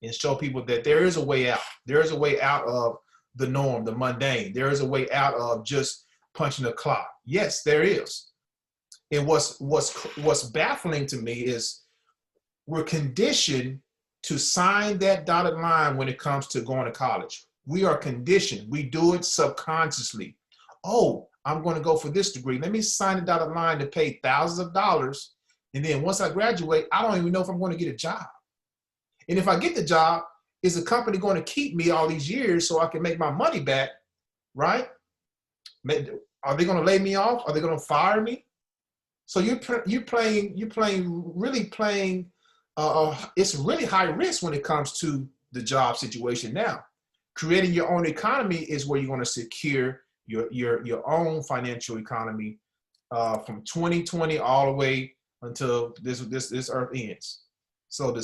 S1: and show people that there is a way out. There is a way out of the norm, the mundane. There is a way out of just punching the clock. Yes, there is. And what's baffling to me is we're conditioned to sign that dotted line when it comes to going to college. We are conditioned. We do it subconsciously. Oh, I'm going to go for this degree. Let me sign the dotted line to pay thousands of dollars. And then once I graduate, I don't even know if I'm going to get a job. And if I get the job, is the company going to keep me all these years so I can make my money back, right? Are they going to lay me off? Are they going to fire me? So you're playing, it's really high risk when it comes to the job situation now. Creating your own economy is where you're going to secure your own financial economy from 2020 all the way until this earth ends. So the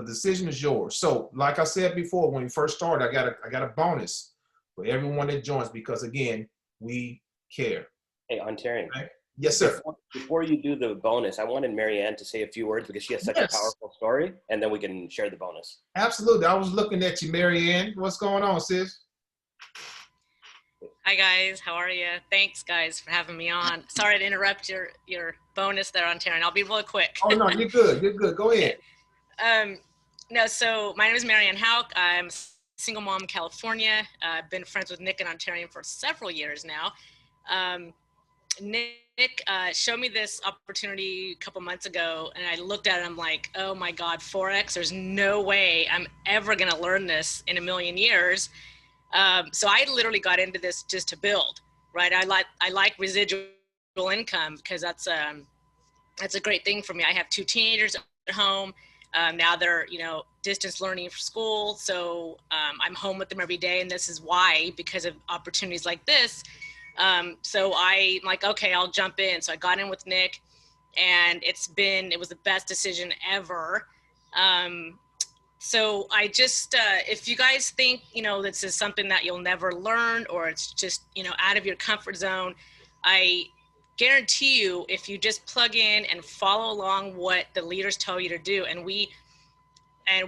S1: decision is yours. So like I said before, when we first started, I got a bonus for everyone that joins because again, we care.
S2: Hey, Ontarian.
S1: Okay? Yes, sir.
S2: Before you do the bonus, I wanted Marianne to say a few words because she has such a powerful story, and then we can share the bonus.
S1: Absolutely. I was looking at you, Marianne. What's going on, sis?
S5: Hi, guys. How are you? Thanks, guys, for having me on. Sorry to interrupt your bonus there, Ontarian. I'll be really quick.
S1: Oh, no, you're good. You're good. Go ahead.
S5: No, so my name is Marianne Hauk. I'm a single mom in California. I've been friends with Nick and Ontarian for several years now. Nick showed me this opportunity a couple months ago, and I looked at it and I'm like, oh my God, Forex, there's no way I'm ever gonna learn this in a million years. So I literally got into this just to build, right? I like residual income because that's a great thing for me. I have 2 teenagers at home. Now they're, distance learning for school. So I'm home with them every day. And this is why, because of opportunities like this. So I'm like, okay, I'll jump in. So I got in with Nick and it was the best decision ever. So I just, if you guys think, this is something that you'll never learn or it's just, out of your comfort zone, I guarantee you, if you just plug in and follow along what the leaders tell you to do. And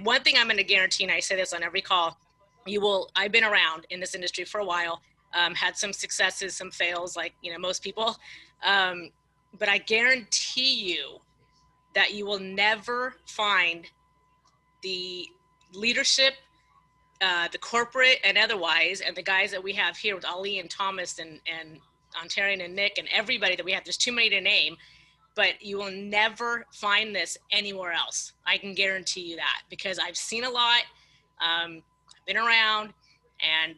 S5: one thing I'm going to guarantee, and I say this on every call, I've been around in this industry for a while, had some successes, some fails, like, most people. But I guarantee you that you will never find the leadership, the corporate and otherwise, and the guys that we have here with Ali and Thomas and Ontarian and Nick and everybody that we have, there's too many to name, but you will never find this anywhere else. I can guarantee you that because I've seen a lot, been around, and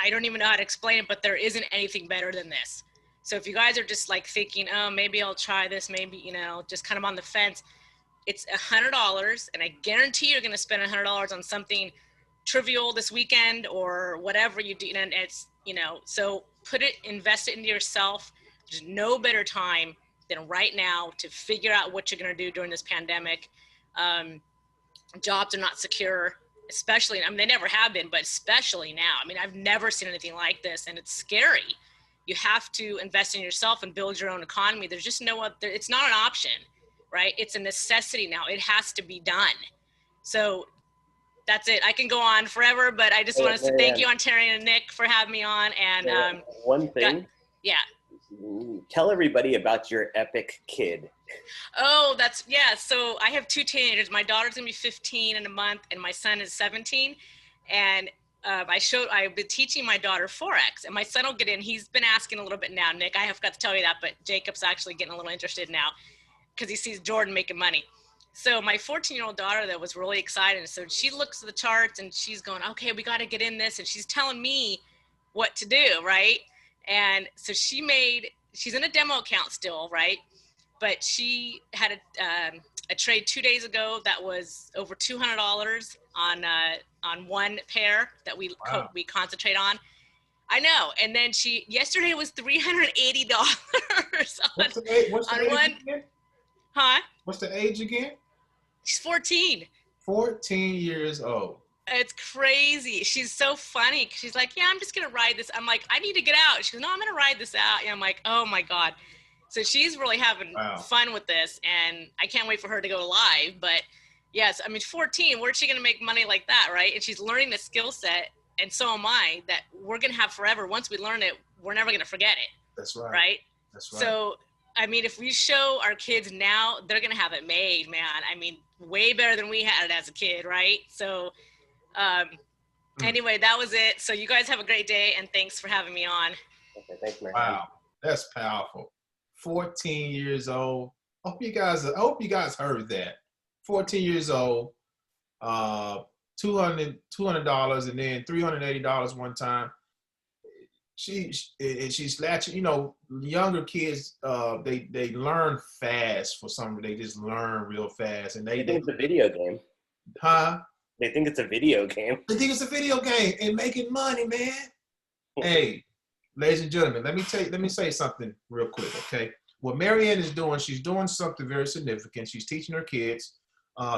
S5: I don't even know how to explain it, but there isn't anything better than this. So if you guys are just like thinking, oh, maybe I'll try this, maybe, just kind of on the fence, it's $100, and I guarantee you're going to spend $100 on something trivial this weekend or whatever you do. And it's, so invest it into yourself. There's no better time than right now to figure out what you're going to do during this pandemic. Jobs are not secure, especially, they never have been, but especially now. I've never seen anything like this, and it's scary. You have to invest in yourself and build your own economy. There's just no other, it's not an option, right? It's a necessity now. It has to be done. So that's it. I can go on forever, but I just want to say thank you, Ontarian and Nick, for having me on. And
S2: one thing.
S5: Yeah.
S2: Tell everybody about your epic kid.
S5: Oh, so I have 2 teenagers. My daughter's gonna be 15 in a month, and my son is 17. And I've been teaching my daughter Forex, and my son will get in. He's been asking a little bit now, Nick. I have got to tell you that, but Jacob's actually getting a little interested now because he sees Jordan making money. So my 14-year-old daughter that was really excited. So she looks at the charts and she's going, okay, we got to get in this. And she's telling me what to do, right? And so she's in a demo account still, right? But she had a trade 2 days ago that was over $200 on one pair that we concentrate on. I know. And then yesterday was $380
S1: What's the age
S5: one.
S1: again?
S5: Huh?
S1: What's the age again?
S5: She's 14.
S1: 14 years old.
S5: It's crazy. She's so funny. She's like, yeah, I'm just going to ride this. I'm like, I need to get out. She goes, no, I'm going to ride this out. And I'm like, oh my God. So she's really having fun with this. And I can't wait for her to go live. But yes, I mean, 14, where's she going to make money like that, right? And she's learning the skill set. And so am I, that we're going to have forever. Once we learn it, we're never going to forget it.
S1: That's right.
S5: Right?
S1: That's right.
S5: So, I mean, if we show our kids now, they're going to have it made, man. I mean, way better than we had it as a kid, right? So, anyway, that was it. So you guys have a great day, and thanks for having me on.
S2: Okay, thanks, man.
S1: Wow, that's powerful. 14 years old. I hope you guys heard that. 14 years old, $200 and then $380 one time. She's latching. You know, younger kids, they learn fast for some. They just learn real fast, and they
S2: think it's a video game.
S1: Huh?
S2: They think it's a video game.
S1: They think it's a video game and making money, man. Hey, ladies and gentlemen, let me say something real quick, okay? What Marianne is doing, she's doing something very significant. She's teaching her kids.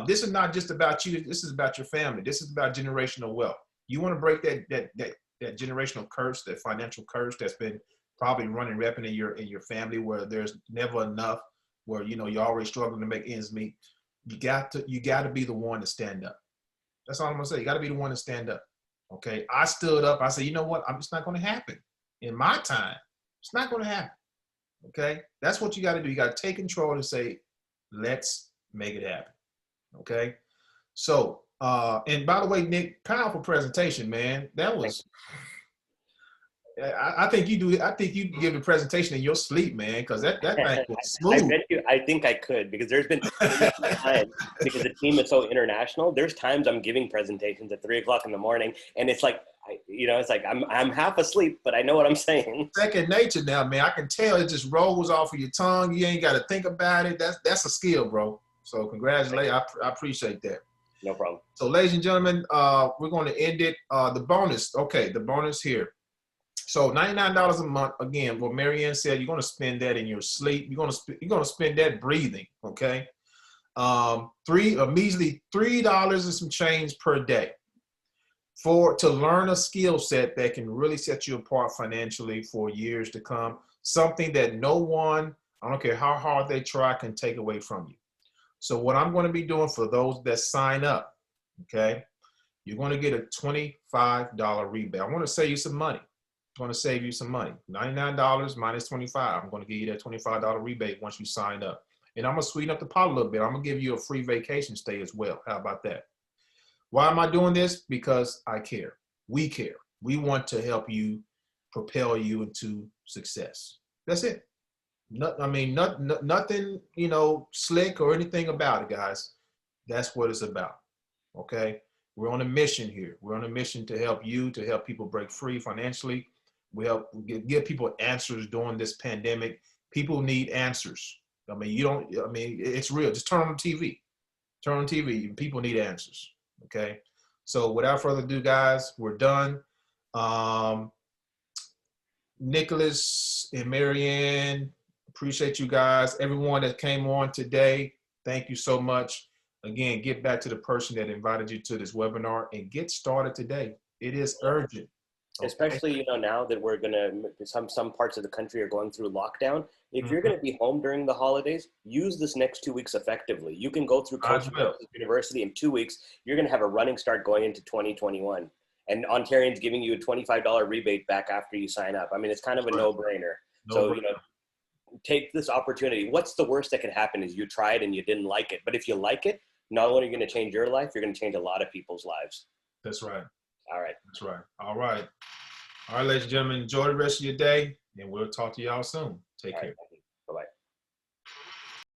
S1: This is not just about you. This is about your family. This is about generational wealth. You want to break that generational curse, that financial curse that's been probably running rampant in your family, where there's never enough, where you're always struggling to make ends meet. You got to be the one to stand up. That's all I'm gonna say. You got to be the one to stand up. Okay. I stood up. I said, you know what? It's not going to happen in my time. It's not going to happen. Okay. That's what you got to do. You got to take control and say, let's make it happen. Okay. So, and by the way, Nick, powerful presentation, man. That was. I think you do. I think you give the presentation in your sleep, man, because that thing was smooth.
S2: I think I could, because there's been times, because the team is so international. There's times I'm giving presentations at 3:00 in the morning, and it's like, it's like I'm half asleep, but I know what I'm saying.
S1: Second nature now, man. I can tell it just rolls off of your tongue. You ain't got to think about it. That's a skill, bro. So congratulations. I appreciate that.
S2: No problem.
S1: So, ladies and gentlemen, we're going to end it. The bonus. Okay, the bonus here. So $99 a month. Again, what Marianne said, you're going to spend that in your sleep. You're going to spend that breathing. Okay, a measly $3 and some change per day to learn a skill set that can really set you apart financially for years to come. Something that no one, I don't care how hard they try, can take away from you. So what I'm going to be doing for those that sign up, okay, you're going to get a $25 rebate. I want to save you some money. Going to save you some money. $99 minus $25. I'm going to give you that $25 rebate once you sign up. And I'm going to sweeten up the pot a little bit. I'm going to give you a free vacation stay as well. How about that? Why am I doing this? Because I care. We care. We want to help you, propel you into success. That's it. Nothing, slick or anything about it, guys. That's what it's about. Okay? We're on a mission here. We're on a mission to help you, to help people break free financially. We help give people answers during this pandemic. People need answers. It's real. Just turn on the TV. Turn on TV. People need answers. Okay. So without further ado, guys, we're done. Nicholas and Marianne, appreciate you guys. Everyone that came on today, thank you so much. Again, get back to the person that invited you to this webinar and get started today. It is urgent. Okay.
S2: Especially, now that we're some parts of the country are going through lockdown. If you're going to be home during the holidays, use this next 2 weeks effectively. You can go through University in 2 weeks. You're going to have a running start going into 2021. And Ontarian's giving you a $25 rebate back after you sign up. I mean, it's kind of a no-brainer. Take this opportunity. What's the worst that could happen is you tried and you didn't like it. But if you like it, not only are you going to change your life, you're going to change a lot of people's lives.
S1: That's right.
S2: All right.
S1: That's right. All right. All right, ladies and gentlemen, enjoy the rest of your day, and we'll talk to y'all soon. Take care.